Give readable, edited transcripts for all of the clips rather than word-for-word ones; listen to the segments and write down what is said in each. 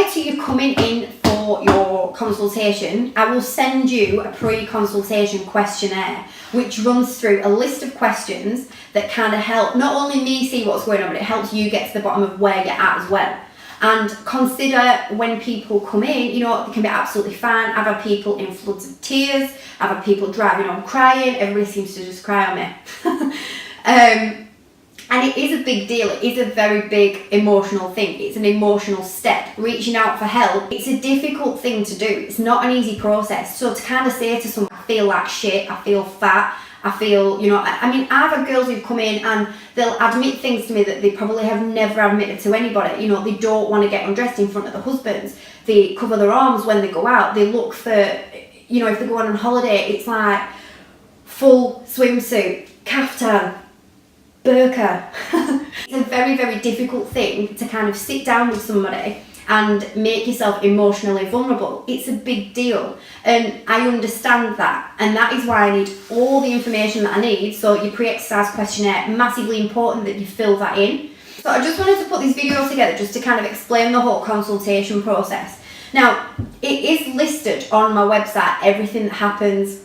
prior to you coming in for your consultation, I will send you a pre-consultation questionnaire which runs through a list of questions that kind of help not only me see what's going on, but it helps you get to the bottom of where you're at as well. And consider when people come in, you know, they can be absolutely fine. I've had people in floods of tears. I've had people driving home crying. Everybody seems to just cry on me. And it is a big deal. It is a very big emotional thing. It's an emotional step. Reaching out for help, it's a difficult thing to do. It's not an easy process. So to kind of say to someone, I feel like shit, I feel fat, I feel, you know, I mean, I've had girls who've come in and they'll admit things to me that they probably have never admitted to anybody. You know, they don't want to get undressed in front of the husbands. They cover their arms when they go out. They look for, you know, if they go on holiday, it's like full swimsuit, kaftan, burqa. It's a very, very difficult thing to kind of sit down with somebody and make yourself emotionally vulnerable. It's a big deal, and I understand that, and that is why I need all the information that I need. So your pre-exercise questionnaire, massively important that you fill that in. So I just wanted to put this video together just to kind of explain the whole consultation process. Now, it is listed on my website, everything that happens,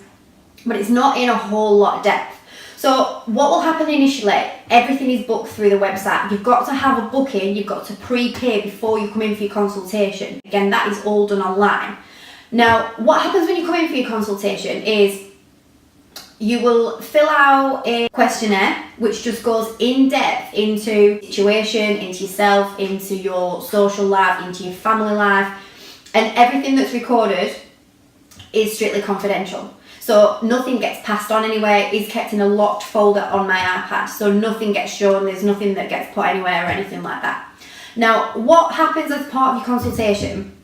but it's not in a whole lot of depth. So what will happen initially, everything is booked through the website. You've got to have a booking, you've got to pre-pay before you come in for your consultation. Again, that is all done online. Now, what happens when you come in for your consultation is you will fill out a questionnaire which just goes in depth into situation, into yourself, into your social life, into your family life, and everything that's recorded is strictly confidential. So nothing gets passed on anywhere, it's kept in a locked folder on my iPad. So nothing gets shown, there's nothing that gets put anywhere or anything like that. Now, what happens as part of your consultation,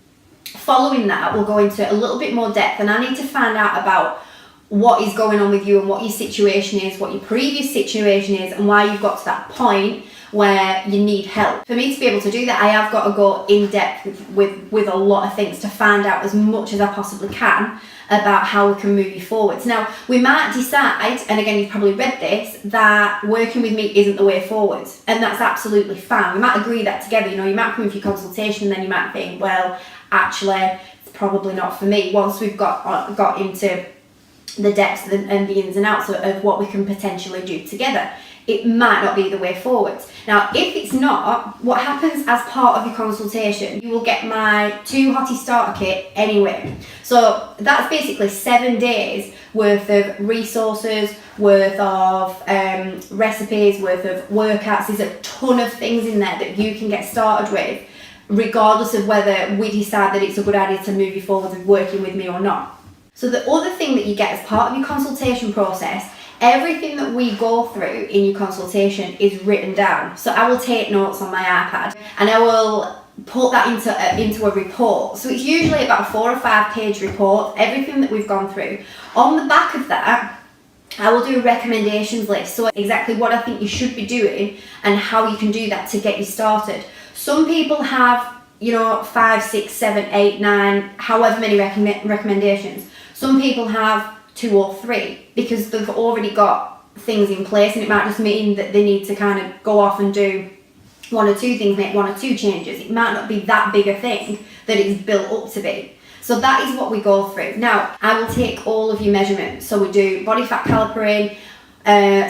following that, we'll go into a little bit more depth, and I need to find out about what is going on with you and what your situation is, what your previous situation is, and why you've got to that point where you need help. For me to be able to do that, I have got to go in depth with a lot of things to find out as much as I possibly can about how we can move you forwards. Now, we might decide, and again, you've probably read this, that working with me isn't the way forwards, and that's absolutely fine. We might agree that together. You know, you might come in for your consultation, and then you might think, well, actually, it's probably not for me. Once we've got into the depths and the ins and outs of what we can potentially do together, it might not be the way forwards. Now, if it's not, what happens as part of your consultation, you will get my 2 Hottie starter kit anyway. So that's basically 7 days worth of resources, worth of recipes, worth of workouts. There's a ton of things in there that you can get started with, regardless of whether we decide that it's a good idea to move you forward with working with me or not. So the other thing that you get as part of your consultation process, everything that we go through in your consultation is written down. So I will take notes on my iPad and I will put that into a report. So it's usually about a 4 or 5 page report, everything that we've gone through. On the back of that, I will do a recommendations list. So exactly what I think you should be doing and how you can do that to get you started. Some people have, you know, 5, 6, 7, 8, 9, however many recommendations. Some people have 2 or 3 because they've already got things in place, and it might just mean that they need to kind of go off and do 1 or 2 things, make 1 or 2 changes. It might not be that big a thing that it's built up to be. So that is what we go through. Now, I will take all of your measurements. So we do body fat calipering,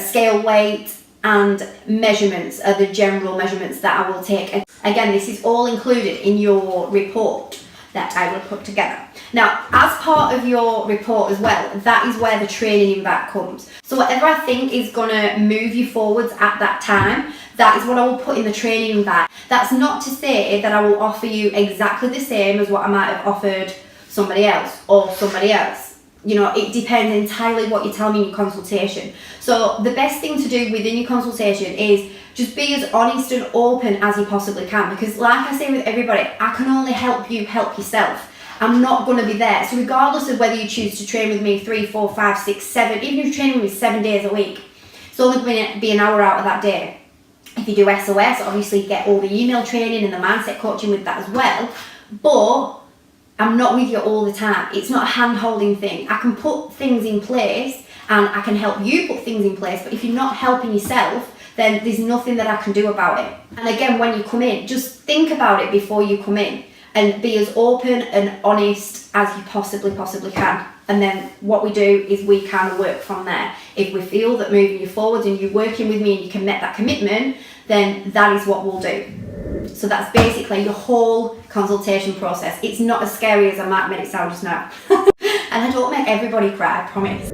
scale weight, and measurements are the general measurements that I will take. And again, this is all included in your report that I will put together. Now, as part of your report as well, that is where the training invite comes. So whatever I think is going to move you forwards at that time, that is what I will put in the training invite. That's not to say that I will offer you exactly the same as what I might have offered somebody else or somebody else. You know, it depends entirely what you tell me in your consultation. So the best thing to do within your consultation is just be as honest and open as you possibly can, because like I say with everybody, I can only help you help yourself. I'm not going to be there. So regardless of whether you choose to train with me 3, 4, 5, 6, 7, even if you're training with me 7 days a week, it's only going to be an hour out of that day. If you do SOS, obviously you get all the email training and the mindset coaching with that as well. But I'm not with you all the time. It's not a hand-holding thing. I can put things in place and I can help you put things in place, but if you're not helping yourself, then there's nothing that I can do about it. And again, when you come in, just think about it before you come in. and be as open and honest as you possibly can. And then what we do is we kind of work from there. If we feel that moving you forward and you're working with me and you can make that commitment, then that is what we'll do. So that's basically your whole consultation process. It's not as scary as I might make it sound just now. And I don't make everybody cry, I promise.